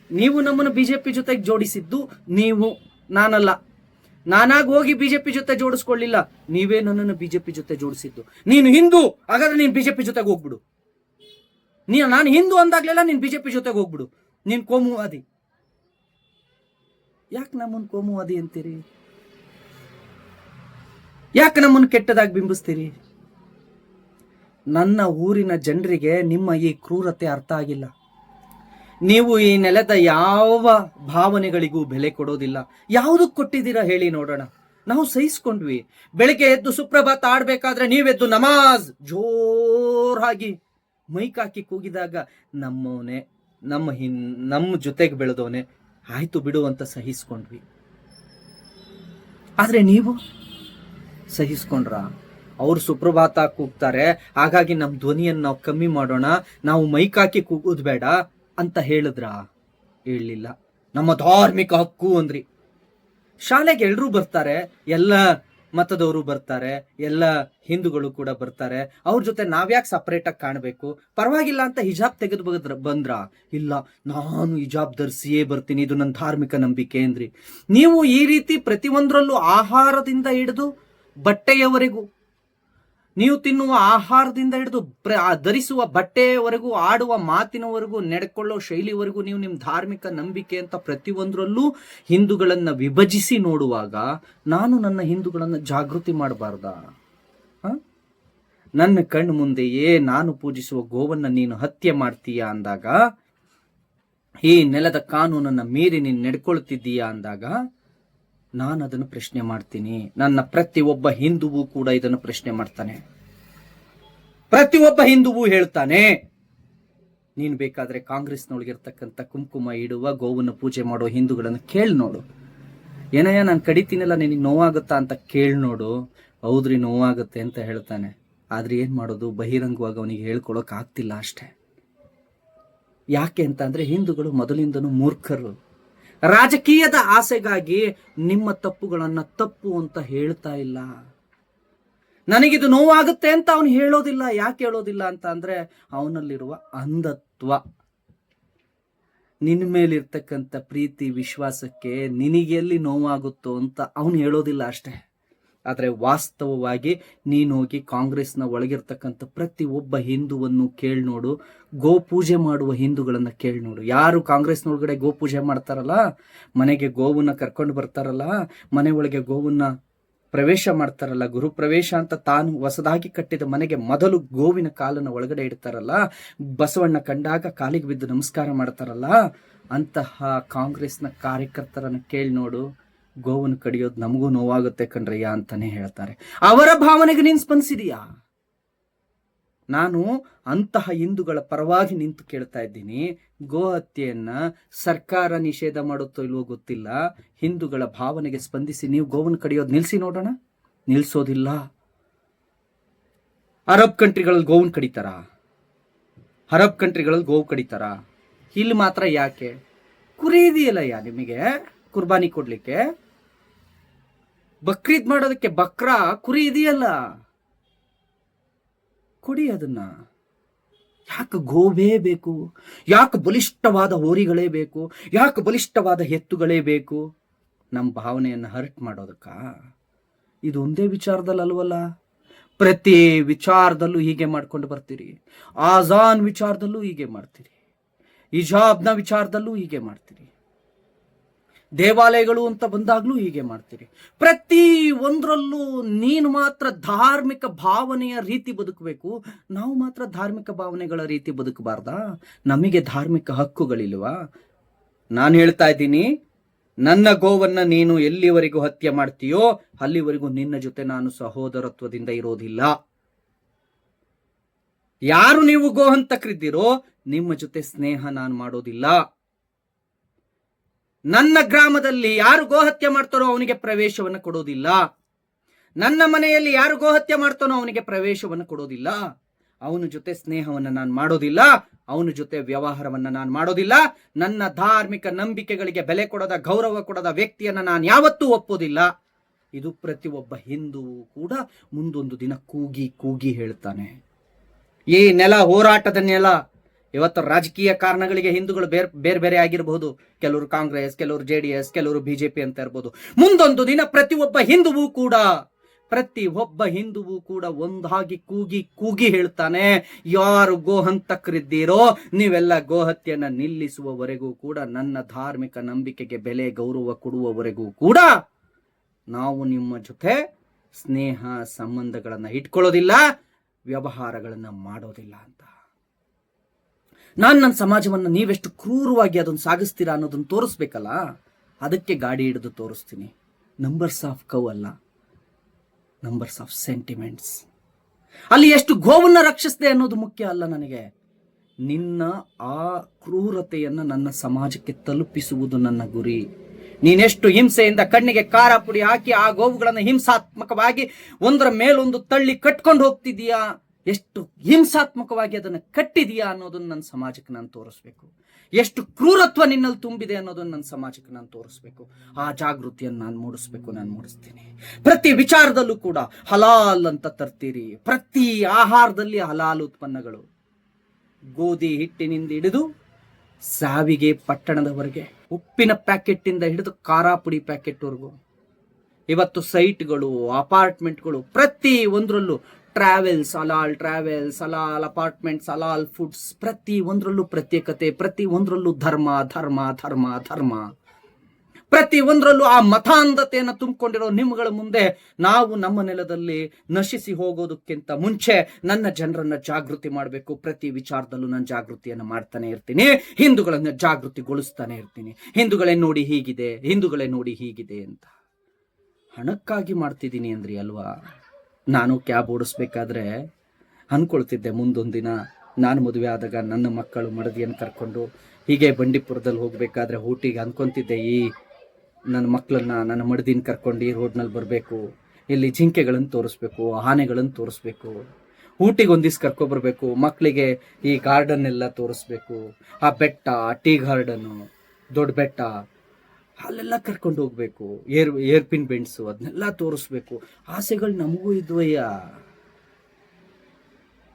ನೀವು ನಮ್ಮನ್ನು ಬಿಜೆಪಿ ಜೊತೆಗೆ ಜೋಡಿಸಿದ್ದು ನೀವು, ನಾನಲ್ಲ. ನಾನಾಗಿ ಹೋಗಿ ಬಿಜೆಪಿ ಜೊತೆ ಜೋಡಿಸ್ಕೊಳ್ಳಿಲ್ಲ, ನೀವೇ ನನ್ನನ್ನು ಬಿಜೆಪಿ ಜೊತೆ ಜೋಡಿಸಿದ್ದು. ನೀನು ಹಿಂದೂ, ಹಾಗಾದ್ರೆ ನೀನು ಬಿಜೆಪಿ ಜೊತೆಗೆ ಹೋಗ್ಬಿಡು. ನಾನು ಹಿಂದೂ ಅಂದಾಗ್ಲೆಲ್ಲ ನೀನು ಬಿಜೆಪಿ ಜೊತೆಗೆ ಹೋಗ್ಬಿಡು. ನೀನ್ ಕೋಮುವಾದಿ. ಯಾಕೆ ನಮ್ಮನ್ನು ಕೋಮುವಾದಿ ಅಂತೀರಿ? ಯಾಕೆ ನಮ್ಮನ್ನು ಕೆಟ್ಟದಾಗಿ ಬಿಂಬಿಸ್ತೀರಿ? ನನ್ನ ಊರಿನ ಜನರಿಗೆ ನಿಮ್ಮ ಈ ಕ್ರೂರತೆ ಅರ್ಥ ಆಗಿಲ್ಲ. ನೀವು ಈ ನೆಲದ ಯಾವ ಭಾವನೆಗಳಿಗೂ ಬೆಲೆ ಕೊಡೋದಿಲ್ಲ. ಯಾವುದಕ್ಕೆ ಕೊಟ್ಟಿದ್ದೀರಾ ಹೇಳಿ ನೋಡೋಣ? ನಾವು ಸಹಿಸ್ಕೊಂಡ್ವಿ. ಬೆಳಿಗ್ಗೆ ಎದ್ದು ಸುಪ್ರಭಾತ ಆಡ್ಬೇಕಾದ್ರೆ ನೀವೆದ್ದು ನಮಾಜ್ ಜೋರಾಗಿ ಮೈಕ್ ಹಾಕಿ ಕೂಗಿದಾಗ ನಮ್ಮವನೇ, ನಮ್ಮ ಜೊತೆಗೆ ಬೆಳೆದವನೇ, ಆಯ್ತು ಬಿಡು ಅಂತ ಸಹಿಸ್ಕೊಂಡ್ವಿ. ಆದ್ರೆ ನೀವು ಸಹಿಸ್ಕೊಂಡ್ರ? ಅವ್ರು ಸುಪ್ರಭಾತ ಕೂಗ್ತಾರೆ, ಹಾಗಾಗಿ ನಮ್ಮ ಧ್ವನಿಯನ್ನು ನಾವು ಕಮ್ಮಿ ಮಾಡೋಣ, ನಾವು ಮೈಕ್ ಹಾಕಿ ಕೂಗೋದು ಬೇಡ ಅಂತ ಹೇಳಿದ್ರ? ಹೇಳಲಿಲ್ಲ. ನಮ್ಮ ಧಾರ್ಮಿಕ ಹಕ್ಕು ಅಂದ್ರಿ. ಶಾಲೆಗೆ ಎಲ್ರೂ ಬರ್ತಾರೆ, ಎಲ್ಲ ಮತದವರು ಬರ್ತಾರೆ, ಎಲ್ಲ ಹಿಂದೂಗಳು ಕೂಡ ಬರ್ತಾರೆ. ಅವ್ರ ಜೊತೆ ನಾವ್ಯಾಕೆ ಸಪರೇಟ್ ಆಗಿ ಕಾಣಬೇಕು? ಪರವಾಗಿಲ್ಲ ಅಂತ ಹಿಜಾಬ್ ತೆಗೆದು ಬಂದ್ರ? ಇಲ್ಲ, ನಾನು ಹಿಜಾಬ್ ಧರಿಸಿಯೇ ಬರ್ತೀನಿ, ಇದು ನನ್ನ ಧಾರ್ಮಿಕ ನಂಬಿಕೆ ಅಂದ್ರಿ. ನೀವು ಈ ರೀತಿ ಪ್ರತಿಯೊಂದರಲ್ಲೂ ಆಹಾರದಿಂದ ಹಿಡಿದು ಬಟ್ಟೆಯವರೆಗೂ, ನೀವು ತಿನ್ನುವ ಆಹಾರದಿಂದ ಹಿಡಿದು ಧರಿಸುವ ಬಟ್ಟೆಯವರೆಗೂ, ಆಡುವ ಮಾತಿನವರೆಗೂ, ನಡೆಕೊಳ್ಳೋ ಶೈಲಿವರೆಗೂ ನೀವು ನಿಮ್ಮ ಧಾರ್ಮಿಕ ನಂಬಿಕೆ ಅಂತ ಪ್ರತಿಯೊಂದರಲ್ಲೂ ಹಿಂದೂಗಳನ್ನ ವಿಭಜಿಸಿ ನೋಡುವಾಗ ನಾನು ನನ್ನ ಹಿಂದೂಗಳನ್ನ ಜಾಗೃತಿ ಮಾಡಬಾರ್ದಾ? ನನ್ನ ಕಣ್ಣು ಮುಂದೆಯೇ ನಾನು ಪೂಜಿಸುವ ಗೋವನ್ನ ನೀನು ಹತ್ಯೆ ಮಾಡ್ತೀಯಾ ಅಂದಾಗ, ಈ ನೆಲದ ಕಾನೂನನ್ನ ಮೀರಿ ನೀನು ನಡ್ಕೊಳ್ತಿದ್ದೀಯಾ ಅಂದಾಗ ನಾನು ಅದನ್ನು ಪ್ರಶ್ನೆ ಮಾಡ್ತೀನಿ. ನನ್ನ ಪ್ರತಿಯೊಬ್ಬ ಹಿಂದುವು ಕೂಡ ಇದನ್ನು ಪ್ರಶ್ನೆ ಮಾಡ್ತಾನೆ. ಪ್ರತಿಯೊಬ್ಬ ಹಿಂದುವು ಹೇಳ್ತಾನೆ, ನೀನು ಬೇಕಾದ್ರೆ ಕಾಂಗ್ರೆಸ್ನೊಳಗಿರ್ತಕ್ಕಂಥ ಕುಂಕುಮ ಇಡುವ, ಗೋವನ್ನು ಪೂಜೆ ಮಾಡೋ ಹಿಂದೂಗಳನ್ನು ಕೇಳಿ ನೋಡು. ಏನಯ್ಯ ನಾನು ಕಡಿತೀನಲ್ಲ, ನಿನಗೆ ನೋವಾಗುತ್ತಾ ಅಂತ ಕೇಳಿ ನೋಡು. ಹೌದ್ರಿ ನೋವಾಗುತ್ತೆ ಅಂತ ಹೇಳ್ತಾನೆ. ಆದ್ರೆ ಏನ್ ಮಾಡೋದು? ಬಹಿರಂಗವಾಗಿ ಅವನಿಗೆ ಹೇಳ್ಕೊಳಕ್ ಆಗ್ತಿಲ್ಲ ಅಷ್ಟೇ. ಯಾಕೆ ಅಂತ ಅಂದ್ರೆ ಹಿಂದೂಗಳು ಮೊದಲಿಂದನೂ ಮೂರ್ಖರು. ರಾಜಕೀಯದ ಆಸೆಗಾಗಿ ನಿಮ್ಮ ತಪ್ಪುಗಳನ್ನ ತಪ್ಪು ಅಂತ ಹೇಳ್ತಾ ಇಲ್ಲ. ನನಗಿದು ನೋವಾಗುತ್ತೆ ಅಂತ ಅವನು ಹೇಳೋದಿಲ್ಲ. ಯಾಕೆ ಹೇಳೋದಿಲ್ಲ ಅಂತ ಅಂದ್ರೆ ಅವನಲ್ಲಿರುವ ಅಂಧತ್ವ, ನಿನ್ನ ಮೇಲಿರ್ತಕ್ಕಂಥ ಪ್ರೀತಿ ವಿಶ್ವಾಸಕ್ಕೆ ನಿನಗೆಲ್ಲಿ ನೋವಾಗುತ್ತೋ ಅಂತ ಅವನು ಹೇಳೋದಿಲ್ಲ ಅಷ್ಟೇ. ಆದರೆ ವಾಸ್ತವವಾಗಿ ನೀನು ಹೋಗಿ ಕಾಂಗ್ರೆಸ್ನ ಒಳಗಿರ್ತಕ್ಕಂಥ ಪ್ರತಿ ಒಬ್ಬ ಹಿಂದುವನ್ನು ಕೇಳಿ ನೋಡು, ಗೋ ಪೂಜೆ ಮಾಡುವ ಹಿಂದೂಗಳನ್ನ ಕೇಳಿ ನೋಡು. ಯಾರು ಕಾಂಗ್ರೆಸ್ನೊಳಗಡೆ ಗೋ ಪೂಜೆ ಮಾಡ್ತಾರಲ್ಲ, ಮನೆಗೆ ಗೋವನ್ನ ಕರ್ಕೊಂಡು ಬರ್ತಾರಲ್ಲ, ಮನೆ ಒಳಗೆ ಗೋವನ್ನ ಪ್ರವೇಶ ಮಾಡ್ತಾರಲ್ಲ, ಗುರು ಪ್ರವೇಶ ಅಂತ ತಾನು ಹೊಸದಾಗಿ ಕಟ್ಟಿದ ಮನೆಗೆ ಮೊದಲು ಗೋವಿನ ಕಾಲನ್ನು ಒಳಗಡೆ ಇಡ್ತಾರಲ್ಲ, ಬಸವಣ್ಣ ಕಂಡಾಗ ಕಾಲಿಗೆ ಬಿದ್ದು ನಮಸ್ಕಾರ ಮಾಡ್ತಾರಲ್ಲ, ಅಂತಹ ಕಾಂಗ್ರೆಸ್ನ ಕಾರ್ಯಕರ್ತರನ್ನು ಕೇಳಿ ನೋಡು, ಗೋವನ್ನು ಕಡಿಯೋದು ನಮಗೂ ನೋವಾಗುತ್ತೆ ಕಣ್ರಯ್ಯ ಅಂತಾನೆ ಹೇಳ್ತಾರೆ. ಅವರ ಭಾವನೆಗೆ ನೀನು ಸ್ಪಂದಿಸಿದೀಯಾ? ನಾನು ಅಂತಹ ಹಿಂದೂಗಳ ಪರವಾಗಿ ನಿಂತು ಕೇಳ್ತಾ ಇದ್ದೀನಿ, ಗೋ ಹತ್ಯೆಯನ್ನ ಸರ್ಕಾರ ನಿಷೇಧ ಮಾಡುತ್ತೋ ಇಲ್ವೋ ಗೊತ್ತಿಲ್ಲ, ಹಿಂದೂಗಳ ಭಾವನೆಗೆ ಸ್ಪಂದಿಸಿ ನೀವು ಗೋವನ್ನು ಕಡಿಯೋದು ನಿಲ್ಸಿ ನೋಡೋಣ. ನಿಲ್ಸೋದಿಲ್ಲ. ಅರಬ್ ಕಂಟ್ರಿಗಳಲ್ಲಿ ಗೋವನ್ನು ಕಡಿತಾರ? ಅರಬ್ ಕಂಟ್ರಿಗಳಲ್ಲಿ ಗೋವು ಕಡಿತಾರ? ಇಲ್ಲಿ ಮಾತ್ರ ಯಾಕೆ? ಕುರಿ ಇದೆಯಲ್ಲಯ್ಯ ನಿಮಗೆ ಕುರ್ಬಾನಿ ಕೊಡ್ಲಿಕ್ಕೆ, ಬಕ್ರೀದ್ ಮಾಡೋದಕ್ಕೆ ಬಕ್ರಾ ಕುರಿ ಇದೆಯಲ್ಲ, ಕೊಡಿ ಅದನ್ನ. ಯಾಕೆ ಗೋವೇ ಬೇಕು? ಯಾಕೆ ಬಲಿಷ್ಠವಾದ ಹೋರಿಗಳೇ ಬೇಕು? ಯಾಕೆ ಬಲಿಷ್ಠವಾದ ಎತ್ತುಗಳೇ ಬೇಕು? ನಮ್ಮ ಭಾವನೆಯನ್ನು ಹರ್ಟ್ ಮಾಡೋದಕ್ಕ? ಇದು ಒಂದೇ ವಿಚಾರದಲ್ಲಿ ಅಲ್ವಲ್ಲ, ಪ್ರತಿ ವಿಚಾರದಲ್ಲೂ ಹೀಗೆ ಮಾಡ್ಕೊಂಡು ಬರ್ತೀರಿ. ಆಜಾನ್ ವಿಚಾರದಲ್ಲೂ ಹೀಗೆ ಮಾಡ್ತೀರಿ, ಹಿಜಾಬ್ನ ವಿಚಾರದಲ್ಲೂ ಹೀಗೆ ಮಾಡ್ತೀರಿ, ದೇವಾಲಯಗಳು ಅಂತ ಬಂದಾಗ್ಲೂ ಹೀಗೆ ಮಾಡ್ತೀರಿ. ಪ್ರತಿ ಒಂದರಲ್ಲೂ ನೀನು ಮಾತ್ರ ಧಾರ್ಮಿಕ ಭಾವನೆಯ ರೀತಿ ಬದುಕಬೇಕು, ನಾವು ಮಾತ್ರ ಧಾರ್ಮಿಕ ಭಾವನೆಗಳ ರೀತಿ ಬದುಕಬಾರ್ದಾ? ನಮಗೆ ಧಾರ್ಮಿಕ ಹಕ್ಕುಗಳಿಲ್ವಾ? ನಾನು ಹೇಳ್ತಾ ಇದ್ದೀನಿ, ನನ್ನ ಗೋವನ್ನ ನೀನು ಎಲ್ಲಿವರೆಗೂ ಹತ್ಯೆ ಮಾಡ್ತೀಯೋ ಅಲ್ಲಿವರೆಗೂ ನಿನ್ನ ಜೊತೆ ನಾನು ಸಹೋದರತ್ವದಿಂದ ಇರೋದಿಲ್ಲ. ಯಾರು ನೀವು ಗೋ ಹಂತಕರಿದ್ದೀರೋ ನಿಮ್ಮ ಜೊತೆ ಸ್ನೇಹ ನಾನು ಮಾಡೋದಿಲ್ಲ. ನನ್ನ ಗ್ರಾಮದಲ್ಲಿ ಯಾರು ಗೋಹತ್ಯೆ ಮಾಡ್ತಾರೋ ಅವನಿಗೆ ಪ್ರವೇಶವನ್ನು ಕೊಡೋದಿಲ್ಲ. ನನ್ನ ಮನೆಯಲ್ಲಿ ಯಾರು ಗೋಹತ್ಯೆ ಮಾಡ್ತಾನೋ ಅವನಿಗೆ ಪ್ರವೇಶವನ್ನು ಕೊಡೋದಿಲ್ಲ. ಅವನ ಜೊತೆ ಸ್ನೇಹವನ್ನು ನಾನು ಮಾಡೋದಿಲ್ಲ, ಅವನ ಜೊತೆ ವ್ಯವಹಾರವನ್ನು ನಾನು ಮಾಡೋದಿಲ್ಲ. ನನ್ನ ಧಾರ್ಮಿಕ ನಂಬಿಕೆಗಳಿಗೆ ಬೆಲೆ ಕೊಡದ, ಗೌರವ ಕೊಡದ ವ್ಯಕ್ತಿಯನ್ನ ನಾನು ಯಾವತ್ತೂ ಒಪ್ಪೋದಿಲ್ಲ. ಇದು ಪ್ರತಿಯೊಬ್ಬ ಹಿಂದೂ ಕೂಡ ಮುಂದೊಂದು ದಿನ ಕೂಗಿ ಕೂಗಿ ಹೇಳ್ತಾನೆ. ಈ ನೆಲ ಹೋರಾಟದ ನೆಲ. ಇವತ್ತು ರಾಜಕೀಯ ಕಾರಣಗಳಿಗೆ ಹಿಂದೂಗಳು ಬೇರೆ ಬೇರೆ ಆಗಿರಬಹುದು. ಕೆಲವರು ಕಾಂಗ್ರೆಸ್, ಕೆಲವರು JDS, ಕೆಲವರು ಬಿಜೆಪಿ ಅಂತ ಇರ್ಬೋದು. ಮುಂದೊಂದು ದಿನ ಪ್ರತಿಯೊಬ್ಬ ಹಿಂದುವು ಕೂಡ ಒಂದಾಗಿ ಕೂಗಿ ಕೂಗಿ ಹೇಳ್ತಾನೆ, ಯಾರು ಗೋಹಂತಕರಿದ್ದೀರೋ ನೀವೆಲ್ಲ ಗೋಹತ್ಯೆಯನ್ನ ನಿಲ್ಲಿಸುವವರೆಗೂ ಕೂಡ, ನನ್ನ ಧಾರ್ಮಿಕ ನಂಬಿಕೆಗೆ ಬೆಲೆ ಗೌರವ ಕೊಡುವವರೆಗೂ ಕೂಡ ನಾವು ನಿಮ್ಮ ಜೊತೆ ಸ್ನೇಹ ಸಂಬಂಧಗಳನ್ನ ಇಟ್ಕೊಳ್ಳೋದಿಲ್ಲ, ವ್ಯವಹಾರಗಳನ್ನ ಮಾಡೋದಿಲ್ಲ ಅಂತ. ನನ್ನ ಸಮಾಜವನ್ನು ನೀವೆಷ್ಟು ಕ್ರೂರವಾಗಿ ಅದನ್ನು ಸಾಗಿಸ್ತೀರಾ ಅನ್ನೋದನ್ನು ತೋರಿಸ್ಬೇಕಲ್ಲ, ಅದಕ್ಕೆ ಗಾಡಿ ಹಿಡಿದು ತೋರಿಸ್ತೀನಿ. ನಂಬರ್ಸ್ ಆಫ್ ಕೌ ಅಲ್ಲ, ನಂಬರ್ಸ್ ಆಫ್ ಸೆಂಟಿಮೆಂಟ್ಸ್. ಅಲ್ಲಿ ಎಷ್ಟು ಗೋವನ್ನ ರಕ್ಷಿಸಿದೆ ಅನ್ನೋದು ಮುಖ್ಯ ಅಲ್ಲ ನನಗೆ. ನಿನ್ನ ಆ ಕ್ರೂರತೆಯನ್ನು ನನ್ನ ಸಮಾಜಕ್ಕೆ ತಲುಪಿಸುವುದು ನನ್ನ ಗುರಿ. ನೀನೆಷ್ಟು ಹಿಂಸೆಯಿಂದ ಕಣ್ಣಿಗೆ ಖಾರ ಪುಡಿ ಹಾಕಿ ಆ ಗೋವುಗಳನ್ನು ಹಿಂಸಾತ್ಮಕವಾಗಿ ಒಂದರ ಮೇಲೊಂದು ತಳ್ಳಿ ಕಟ್ಕೊಂಡು ಹೋಗ್ತಿದೀಯಾ, ಎಷ್ಟು ಹಿಂಸಾತ್ಮಕವಾಗಿ ಅದನ್ನು ಕಟ್ಟಿದೀಯಾ ಅನ್ನೋದನ್ನ ನನ್ನ ಸಮಾಜಕ್ಕೆ ನಾನು ತೋರಿಸ್ಬೇಕು. ಎಷ್ಟು ಕ್ರೂರತ್ವ ನಿನ್ನಲ್ಲಿ ತುಂಬಿದೆ ಅನ್ನೋದನ್ನ ನನ್ನ ಸಮಾಜಕ್ಕೆ ನಾನು ತೋರಿಸ್ಬೇಕು. ಆ ಜಾಗೃತಿಯನ್ನು ನಾನು ಮೂಡಿಸ್ತೀನಿ. ಪ್ರತಿ ವಿಚಾರದಲ್ಲೂ ಕೂಡ ಹಲಾಲ್ ಅಂತ ತರ್ತೀರಿ. ಪ್ರತಿ ಆಹಾರದಲ್ಲಿ ಹಲಾಲ್ ಉತ್ಪನ್ನಗಳು, ಗೋಧಿ ಹಿಟ್ಟಿನಿಂದ ಹಿಡಿದು ಸಾವಿಗೆ ಪಟ್ಟಣದವರೆಗೆ, ಉಪ್ಪಿನ ಪ್ಯಾಕೆಟ್ ಇಂದ ಹಿಡಿದು ಖಾರ ಪುಡಿ ಪ್ಯಾಕೆಟ್ ವರೆಗೂ. ಇವತ್ತು ಸೈಟ್ಗಳು, ಅಪಾರ್ಟ್ಮೆಂಟ್ಗಳು, ಪ್ರತಿ ಒಂದರಲ್ಲೂ ಟ್ರಾವೆಲ್ಸ್, ಹಲಾಲ್ ಅಪಾರ್ಟ್ಮೆಂಟ್ಸ್, ಹಲಾಲ್ ಫುಡ್ಸ್, ಪ್ರತಿ ಒಂದರಲ್ಲೂ ಪ್ರತ್ಯೇಕತೆ, ಪ್ರತಿ ಒಂದರಲ್ಲೂ ಧರ್ಮ ಧರ್ಮ ಧರ್ಮ ಧರ್ಮ, ಪ್ರತಿ ಒಂದರಲ್ಲೂ ಆ ಮತಾಂಧತೆಯನ್ನು ತುಂಬಿಕೊಂಡಿರೋ ನಿಮ್ಗಳ ಮುಂದೆ ನಾವು ನಮ್ಮ ನೆಲದಲ್ಲಿ ನಶಿಸಿ ಹೋಗೋದಕ್ಕಿಂತ ಮುಂಚೆ ನನ್ನ ಜನರನ್ನ ಜಾಗೃತಿ ಮಾಡಬೇಕು. ಪ್ರತಿ ವಿಚಾರದಲ್ಲೂ ನಾನು ಜಾಗೃತಿಯನ್ನು ಮಾಡ್ತಾನೆ ಇರ್ತೀನಿ, ಹಿಂದೂಗಳನ್ನ ಜಾಗೃತಿಗೊಳಿಸ್ತಾನೆ ಇರ್ತೀನಿ. ಹಿಂದೂಗಳೇ ನೋಡಿ ಹೀಗಿದೆ ಅಂತ. ಹಣಕ್ಕಾಗಿ ಮಾಡ್ತಿದ್ದೀನಿ ಅಂದ್ರಿ ಅಲ್ವಾ? ನಾನು ಕ್ಯಾಬ್ ಓಡಿಸ್ಬೇಕಾದ್ರೆ ಅನ್ಕೊಳ್ತಿದ್ದೆ, ಮುಂದೊಂದು ದಿನ ನಾನು ಮದುವೆ ಆದಾಗ ನನ್ನ ಮಕ್ಕಳು ಮಡದಿಯನ್ನು ಕರ್ಕೊಂಡು ಹೀಗೆ ಬಂಡೀಪುರದಲ್ಲಿ ಹೋಗ್ಬೇಕಾದ್ರೆ ಊಟಿಗೆ ಅನ್ಕೊಂತಿದ್ದೆ, ಈ ನನ್ನ ಮಕ್ಕಳನ್ನ, ನನ್ನ ಮಡದಿನ ಕರ್ಕೊಂಡು ಈ ರೋಡ್ನಲ್ಲಿ ಬರಬೇಕು, ಇಲ್ಲಿ ಜಿಂಕೆಗಳನ್ನು ತೋರಿಸ್ಬೇಕು, ಆನೆಗಳನ್ನು ತೋರಿಸ್ಬೇಕು, ಊಟಿಗೆ ಒಂದಿವ್ಸ ಕರ್ಕೊಬರ್ಬೇಕು, ಮಕ್ಕಳಿಗೆ ಈ ಗಾರ್ಡನ್ ಎಲ್ಲ ತೋರಿಸ್ಬೇಕು, ಆ ಬೆಟ್ಟ, ಟೀ ಗಾರ್ಡನ್ನು, ದೊಡ್ಡ ಬೆಟ್ಟ, ಅಲ್ಲೆಲ್ಲ ಕರ್ಕೊಂಡು ಹೋಗ್ಬೇಕು. ಏರ್ಪಿನ್ ಬೆಂಡ್ಸು ಅದನ್ನೆಲ್ಲ ತೋರಿಸ್ಬೇಕು. ಆಸೆಗಳು ನಮಗೂ ಇದ್ವಯ್ಯ.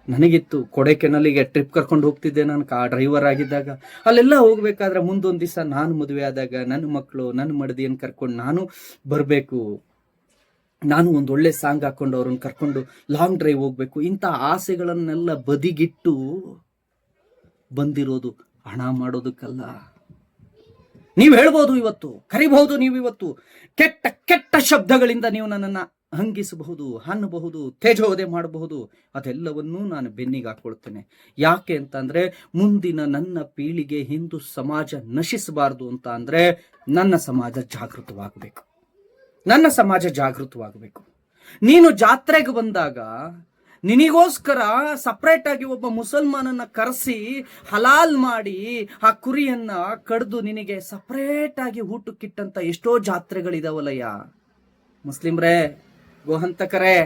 ನನಗಿತ್ತು, ಕೊಡೈಕೆನಾಲಿಗೆ ಟ್ರಿಪ್ ಕರ್ಕೊಂಡು ಹೋಗ್ತಿದ್ದೆ ನಾನು ಡ್ರೈವರ್ ಆಗಿದ್ದಾಗ. ಅಲ್ಲೆಲ್ಲ ಹೋಗ್ಬೇಕಾದ್ರೆ ಮುಂದೊಂದು ದಿವಸ ನಾನು ಮದುವೆ ಆದಾಗ ನನ್ನ ಮಕ್ಕಳು ನನ್ನ ಮಡದಿಯನ್ನು ಕರ್ಕೊಂಡು ನಾನು ಬರಬೇಕು. ನಾನು ಒಂದು ಒಳ್ಳೆ ಸಾಂಗ್ ಹಾಕೊಂಡು ಅವ್ರನ್ನ ಕರ್ಕೊಂಡು ಲಾಂಗ್ ಡ್ರೈವ್ ಹೋಗ್ಬೇಕು. ಇಂಥ ಆಸೆಗಳನ್ನೆಲ್ಲ ಬದಿಗಿಟ್ಟು ಬಂದಿರೋದು ಹಣ ಮಾಡೋದಕ್ಕಲ್ಲ. ನೀವು ಹೇಳ್ಬೋದು, ಇವತ್ತು ಕರಿಬಹುದು, ನೀವು ಇವತ್ತು ಕೆಟ್ಟ ಕೆಟ್ಟ ಶಬ್ದಗಳಿಂದ ನೀವು ನನ್ನನ್ನು ಹಂಗಿಸಬಹುದು, ಅನ್ನಬಹುದು, ತೇಜೋವಧೆ ಮಾಡಬಹುದು. ಅದೆಲ್ಲವನ್ನೂ ನಾನು ಬೆನ್ನಿಗೆ ಹಾಕೊಳ್ತೇನೆ. ಯಾಕೆ ಅಂತಂದ್ರೆ ಮುಂದಿನ ನನ್ನ ಪೀಳಿಗೆ ಹಿಂದೂ ಸಮಾಜ ನಶಿಸಬಾರದು ಅಂತ ಅಂದ್ರೆ ನನ್ನ ಸಮಾಜ ಜಾಗೃತವಾಗಬೇಕು. ನನ್ನ ಸಮಾಜ ಜಾಗೃತವಾಗಬೇಕು. ನೀನು ಜಾತ್ರೆಗೆ ಬಂದಾಗ ನಿನಗೋಸ್ಕರ ಸಪ್ರೇಟ್ ಆಗಿ ಒಬ್ಬ ಮುಸಲ್ಮಾನನ್ನ ಕರೆಸಿ ಹಲಾಲ್ ಮಾಡಿ ಆ ಕುರಿಯನ್ನ ಕಡ್ದು ನಿನಗೆ ಸಪ್ರೇಟ್ ಆಗಿ ಊಟಕ್ಕಿಟ್ಟಂತ ಎಷ್ಟೋ ಜಾತ್ರೆಗಳಿದಾವಲ್ಲಯ್ಯ. ಮುಸ್ಲಿಮ್ರೇ, ಗೋಹಂತಕರೇ,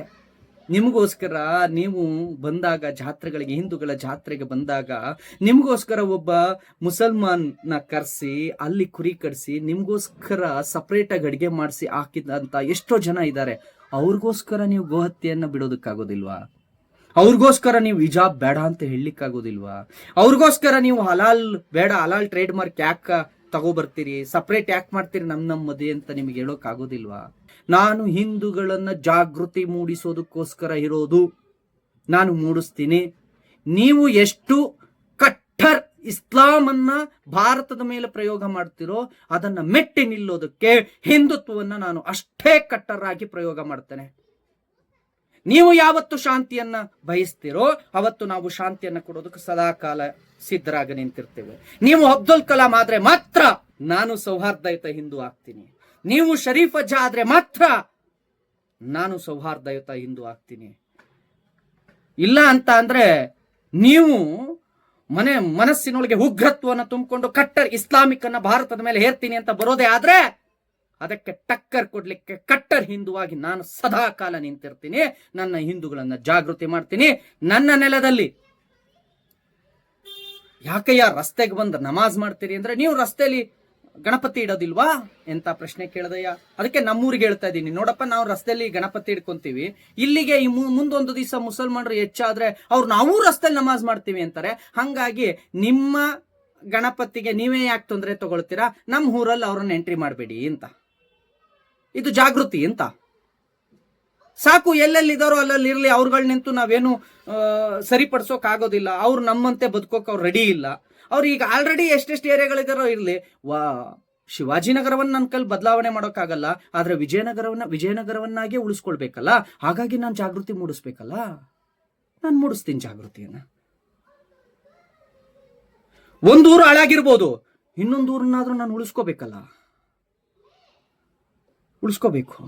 ನಿಮಗೋಸ್ಕರ ನೀವು ಬಂದಾಗ ಜಾತ್ರೆಗಳಿಗೆ, ಹಿಂದೂಗಳ ಜಾತ್ರೆಗೆ ಬಂದಾಗ ನಿಮಗೋಸ್ಕರ ಒಬ್ಬ ಮುಸಲ್ಮಾನ್ನ ಕರೆಸಿ ಅಲ್ಲಿ ಕುರಿ ಕಡಿಸಿ ನಿಮಗೋಸ್ಕರ ಸಪ್ರೇಟ್ ಆಗಿ ಅಡಿಗೆ ಮಾಡಿಸಿ ಹಾಕಿದಂತ ಎಷ್ಟೋ ಜನ ಇದ್ದಾರೆ. ಅವ್ರಿಗೋಸ್ಕರ ನೀವು ಗೋಹತ್ಯೆಯನ್ನ ಬಿಡೋದಕ್ಕಾಗೋದಿಲ್ವಾ? ಅವ್ರಿಗೋಸ್ಕರ ನೀವು ಹಿಜಾಬ್ ಬೇಡ ಅಂತ ಹೇಳಲಿಕ್ಕಾಗೋದಿಲ್ವಾ? ಅವ್ರಿಗೋಸ್ಕರ ನೀವು ಹಲಾಲ್ ಬೇಡ, ಹಲಾಲ್ ಟ್ರೇಡ್ ಮಾರ್ಕ್ ಯಾಕೆ ತಗೋಬರ್ತೀರಿ, ಸಪ್ರೇಟ್ ಯಾಕೆ ಮಾಡ್ತೀರಿ ನಮ್ಮ ಮದುವೆ ಅಂತ ನಿಮಗೆ ಹೇಳೋಕ್ಕಾಗೋದಿಲ್ವಾ? ನಾನು ಹಿಂದೂಗಳನ್ನ ಜಾಗೃತಿ ಮೂಡಿಸೋದಕ್ಕೋಸ್ಕರ ಇರೋದು. ನಾನು ಮೂಡಿಸ್ತೀನಿ. ನೀವು ಎಷ್ಟು ಕಟ್ಟರ್ ಇಸ್ಲಾಮನ್ನ ಭಾರತದ ಮೇಲೆ ಪ್ರಯೋಗ ಮಾಡ್ತಿರೋ ಅದನ್ನ ಮೆಟ್ಟಿ ನಿಲ್ಲೋದಕ್ಕೆ ಹಿಂದುತ್ವವನ್ನ ನಾನು ಅಷ್ಟೇ ಕಟ್ಟರಾಗಿ ಪ್ರಯೋಗ ಮಾಡ್ತೇನೆ. ನೀವು ಯಾವತ್ತು ಶಾಂತಿಯನ್ನ ಬಯಸ್ತಿರೋ ಅವತ್ತು ನಾವು ಶಾಂತಿಯನ್ನ ಕೊಡೋದಕ್ಕೆ ಸದಾಕಾಲ ಸಿದ್ಧರಾಗಿ ನಿಂತಿರ್ತೇವೆ. ನೀವು ಅಬ್ದುಲ್ ಕಲಾಂ ಆದ್ರೆ ಮಾತ್ರ ನಾನು ಸೌಹಾರ್ದಯುತ ಹಿಂದೂ ಆಗ್ತೀನಿ. ನೀವು ಶರೀಫ್ ಅಜ್ಜಾ ಆದ್ರೆ ಮಾತ್ರ ನಾನು ಸೌಹಾರ್ದಯುತ ಹಿಂದೂ ಆಗ್ತೀನಿ. ಇಲ್ಲ ಅಂತ ಅಂದ್ರೆ ನೀವು ಮನಸ್ಸಿನೊಳಗೆ ಉಗ್ರತ್ವವನ್ನು ತುಂಬಿಕೊಂಡು ಕಟ್ಟರ್ ಇಸ್ಲಾಮಿಕ್ ಅನ್ನ ಭಾರತದ ಮೇಲೆ ಹೇರ್ತೀನಿ ಅಂತ ಬರೋದೇ ಆದ್ರೆ ಅದಕ್ಕೆ ಟಕ್ಕರ್ ಕೊಡ್ಲಿಕ್ಕೆ ಕಟ್ಟರ್ ಹಿಂದುವಾಗಿ ನಾನು ಸದಾ ಕಾಲ ನಿಂತಿರ್ತೀನಿ. ನನ್ನ ಹಿಂದೂಗಳನ್ನ ಜಾಗೃತಿ ಮಾಡ್ತೀನಿ. ನನ್ನ ನೆಲದಲ್ಲಿ ಯಾಕಯ್ಯ ರಸ್ತೆಗೆ ಬಂದು ನಮಾಜ್ ಮಾಡ್ತೀರಿ ಅಂದ್ರೆ ನೀವು ರಸ್ತೆಯಲ್ಲಿ ಗಣಪತಿ ಇಡೋದಿಲ್ವಾ ಎಂತ ಪ್ರಶ್ನೆ ಕೇಳದಯ್ಯ. ಅದಕ್ಕೆ ನಮ್ಮೂರಿಗೆ ಹೇಳ್ತಾ ಇದ್ದೀನಿ, ನೋಡಪ್ಪ, ನಾವು ರಸ್ತೆಯಲ್ಲಿ ಗಣಪತಿ ಇಡ್ಕೊಂತೀವಿ. ಇಲ್ಲಿಗೆ ಈ ಮುಂದೊಂದು ದಿವಸ ಮುಸಲ್ಮಾನರು ಹೆಚ್ಚಾದ್ರೆ ಅವ್ರು ನಾವು ರಸ್ತೆಯಲ್ಲಿ ನಮಾಜ್ ಮಾಡ್ತೀವಿ ಅಂತಾರೆ. ಹಂಗಾಗಿ ನಿಮ್ಮ ಗಣಪತಿಗೆ ನೀವೇ ಯಾಕೆ ತೊಂದರೆ ತಗೊಳ್ತೀರಾ? ನಮ್ಮ ಊರಲ್ಲಿ ಅವ್ರನ್ನ ಎಂಟ್ರಿ ಮಾಡಬೇಡಿ ಅಂತ. ಇದು ಜಾಗೃತಿ ಅಂತ. ಸಾಕು, ಎಲ್ಲೆಲ್ಲಿದ್ದಾರೋ ಅಲ್ಲಲ್ಲಿ ಇರಲಿ. ಅವ್ರುಗಳು ನಿಂತು ನಾವೇನು ಸರಿಪಡಿಸೋಕ್ ಆಗೋದಿಲ್ಲ. ಅವ್ರು ನಮ್ಮಂತೆ ಬದುಕೋಕ್ ಅವ್ರು ರೆಡಿ ಇಲ್ಲ. ಅವ್ರು ಈಗ ಆಲ್ರೆಡಿ ಎಷ್ಟೆಷ್ಟು ಏರಿಯಾಗಳಿದಾರೋ ಇರಲಿ. ಶಿವಾಜಿನಗರವನ್ನ ನನ್ನ ಕೈಲಿ ಬದಲಾವಣೆ ಮಾಡೋಕ್ಕಾಗಲ್ಲ, ಆದ್ರೆ ವಿಜಯನಗರವನ್ನಾಗೆ ಉಳಿಸ್ಕೊಳ್ಬೇಕಲ್ಲ. ಹಾಗಾಗಿ ನಾನು ಜಾಗೃತಿ ಮೂಡಿಸ್ಬೇಕಲ್ಲ. ನಾನು ಮೂಡಿಸ್ತೀನಿ ಜಾಗೃತಿಯನ್ನ. ಒಂದೂರು ಹಾಳಾಗಿರ್ಬೋದು, ಇನ್ನೊಂದು ಊರನ್ನಾದ್ರೂ ನಾನು ಉಳಿಸ್ಕೋಬೇಕು.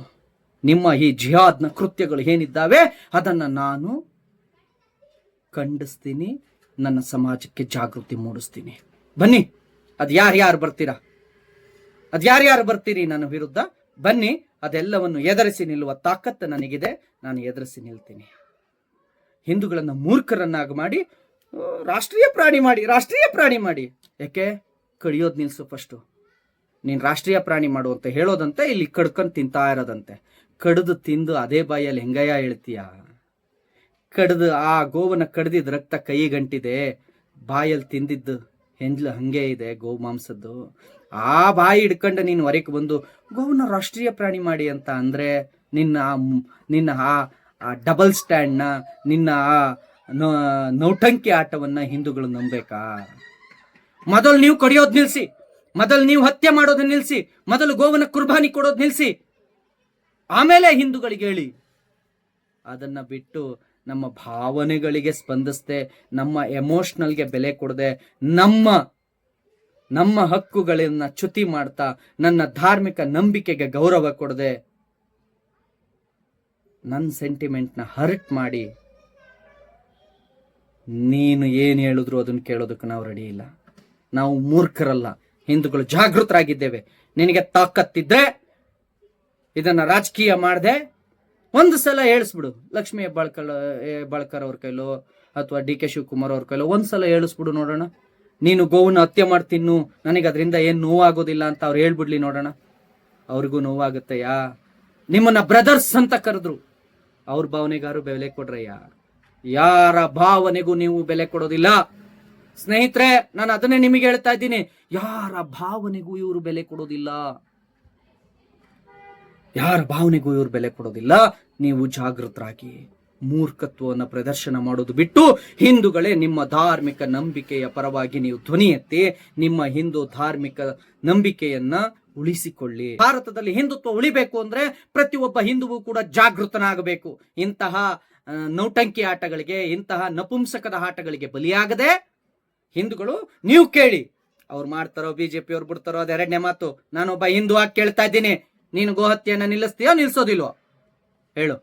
ನಿಮ್ಮ ಈ ಜಿಹಾದ್ನ ಕೃತ್ಯಗಳು ಏನಿದ್ದಾವೆ ಅದನ್ನ ನಾನು ಖಂಡಿಸ್ತೀನಿ. ನನ್ನ ಸಮಾಜಕ್ಕೆ ಜಾಗೃತಿ ಮೂಡಿಸ್ತೀನಿ. ಬನ್ನಿ, ಯಾರ್ಯಾರು ಬರ್ತೀರಿ ನನ್ನ ವಿರುದ್ಧ ಬನ್ನಿ. ಅದೆಲ್ಲವನ್ನು ಎದುರಿಸಿ ನಿಲ್ಲುವ ತಾಕತ್ತು ನನಗಿದೆ. ನಾನು ಎದುರಿಸಿ ನಿಲ್ತೀನಿ. ಹಿಂದೂಗಳನ್ನ ಮೂರ್ಖರನ್ನಾಗಿ ಮಾಡಿ ರಾಷ್ಟ್ರೀಯ ಪ್ರಾಣಿ ಮಾಡಿ ಯಾಕೆ ಕಡಿಯೋದು ನಿಲ್ಸು. ಫಸ್ಟು ನೀನು ರಾಷ್ಟ್ರೀಯ ಪ್ರಾಣಿ ಮಾಡು ಅಂತ ಹೇಳೋದಂತೆ, ಇಲ್ಲಿ ಕಡ್ಕೊಂಡು ತಿಂತಾ ಇರೋದಂತೆ. ಕಡ್ದು ತಿಂದು ಅದೇ ಬಾಯಲ್ಲಿ ಹೆಂಗಯ್ಯ ಹೇಳ್ತೀಯ? ಕಡ್ದು ಆ ಗೋವನ್ನ ಕಡ್ದಿದ್ ರಕ್ತ ಕೈ ಗಂಟಿದೆ, ಬಾಯಲ್ಲಿ ತಿಂದಿದ್ದು ಹೆಂಜ್ಲು ಹಂಗೆ ಇದೆ ಗೋ ಮಾಂಸದ್ದು. ಆ ಬಾಯಿ ಹಿಡ್ಕೊಂಡು ನೀನು ಹೊರಗೆ ಬಂದು ಗೋವನ್ನ ರಾಷ್ಟ್ರೀಯ ಪ್ರಾಣಿ ಮಾಡಿ ಅಂತ ಅಂದ್ರೆ ನಿನ್ನ ಆ ಡಬಲ್ ಸ್ಟ್ಯಾಂಡ್ನ, ನಿನ್ನ ಆ ನೌಟಂಕಿ ಆಟವನ್ನ ಹಿಂದೂಗಳು ನಂಬೇಕಾ? ಮೊದಲು ನೀವು ಕಡಿಯೋದು ನಿಲ್ಸಿ, ಮೊದಲು ನೀವು ಹತ್ಯೆ ಮಾಡೋದನ್ನ ನಿಲ್ಸಿ, ಮೊದಲು ಗೋವನ ಕುರ್ಬಾನಿ ಕೊಡೋದು ನಿಲ್ಸಿ, ಆಮೇಲೆ ಹಿಂದೂಗಳಿಗೆ ಹೇಳಿ. ಅದನ್ನ ಬಿಟ್ಟು ನಮ್ಮ ಭಾವನೆಗಳಿಗೆ ಸ್ಪಂದಿಸದೆ, ನಮ್ಮ ಎಮೋಷನಲ್ಗೆ ಬೆಲೆ ಕೊಡದೆ, ನಮ್ಮ ಹಕ್ಕುಗಳನ್ನ ಚ್ಯುತಿ ಮಾಡ್ತಾ, ನನ್ನ ಧಾರ್ಮಿಕ ನಂಬಿಕೆಗೆ ಗೌರವ ಕೊಡದೆ, ನನ್ನ ಸೆಂಟಿಮೆಂಟ್ನ ಹರ್ಟ್ ಮಾಡಿ ನೀನು ಏನು ಹೇಳಿದ್ರು ಅದನ್ನ ಕೇಳೋದಕ್ಕೆ ನಾವು ರೆಡಿ ಇಲ್ಲ. ನಾವು ಮೂರ್ಖರಲ್ಲ, ಹಿಂದೂಗಳು ಜಾಗೃತರಾಗಿದ್ದೇವೆ. ನಿನಗೆ ತಾಕತ್ತಿದ್ರೆ ಇದನ್ನ ರಾಜಕೀಯ ಮಾಡದೆ ಒಂದು ಸಲ ಹೇಳಿಸ್ಬಿಡು. ಲಕ್ಷ್ಮೀ ಹೆಬ್ಬಾಳ್ಕರ್ ಅವ್ರ ಕೈಲೋ ಅಥವಾ ಡಿ ಕೆ ಶಿವಕುಮಾರ್ ಅವ್ರ ಕೈಲೋ ಒಂದ್ಸಲ ಹೇಳಿಸ್ಬಿಡು ನೋಡೋಣ. ನೀನು ಗೋವನ್ನ ಹತ್ಯೆ ಮಾಡಿ ತಿನ್ನು, ನನಗೆ ಅದರಿಂದ ಏನು ನೋವಾಗೋದಿಲ್ಲ ಅಂತ ಅವ್ರು ಹೇಳ್ಬಿಡ್ಲಿ ನೋಡೋಣ. ಅವ್ರಿಗೂ ನೋವಾಗುತ್ತೆಯಾ? ನಿಮ್ಮನ್ನ ಬ್ರದರ್ಸ್ ಅಂತ ಕರೆದ್ರು, ಅವ್ರ ಭಾವನೆಗಾರು ಬೆಲೆ ಕೊಡ್ರಯ್ಯ. ಯಾರ ಭಾವನೆಗೂ ನೀವು ಬೆಲೆ ಕೊಡೋದಿಲ್ಲ ಸ್ನೇಹಿತರೆ. ನಾನು ಅದನ್ನೇ ನಿಮಗೆ ಹೇಳ್ತಾ ಇದ್ದೀನಿ, ಯಾರ ಭಾವನೆಗೂ ಇವರು ಬೆಲೆ ಕೊಡೋದಿಲ್ಲ, ಯಾರ ಭಾವನೆಗೂ ಇವರು ಬೆಲೆ ಕೊಡೋದಿಲ್ಲ. ನೀವು ಜಾಗೃತರಾಗಿ ಮೂರ್ಖತ್ವವನ್ನು ಪ್ರದರ್ಶನ ಮಾಡೋದು ಬಿಟ್ಟು ಹಿಂದೂಗಳೇ ನಿಮ್ಮ ಧಾರ್ಮಿಕ ನಂಬಿಕೆಯ ಪರವಾಗಿ ನೀವು ಧ್ವನಿ ಎತ್ತಿ ನಿಮ್ಮ ಹಿಂದೂ ಧಾರ್ಮಿಕ ನಂಬಿಕೆಯನ್ನ ಉಳಿಸಿಕೊಳ್ಳಿ. ಭಾರತದಲ್ಲಿ ಹಿಂದುತ್ವ ಉಳಿಬೇಕು ಅಂದ್ರೆ ಪ್ರತಿಯೊಬ್ಬ ಹಿಂದುವು ಕೂಡ ಜಾಗೃತನಾಗಬೇಕು. ಇಂತಹ ನೌಟಂಕಿ ಆಟಗಳಿಗೆ, ಇಂತಹ ನಪುಂಸಕದ ಆಟಗಳಿಗೆ ಬಲಿಯಾಗದೆ ಹಿಂದೂಗಳು, ನೀವು ಕೇಳಿ, ಅವ್ರು ಮಾಡ್ತಾರೋ ಬಿಜೆಪಿ ಅವ್ರು ಬಿಡ್ತಾರೋ ಅದೆರಡನೇ ಮಾತು. ನಾನೊಬ್ಬ ಹಿಂದೂ ಆಗಿ ಕೇಳ್ತಾ ಇದ್ದೀನಿ, ನೀನು ಗೋಹತ್ಯೆಯನ್ನ ನಿಲ್ಲಿಸ್ತೀಯೋ ನಿಲ್ಸೋದಿಲ್ವೋ ಹೇಳು.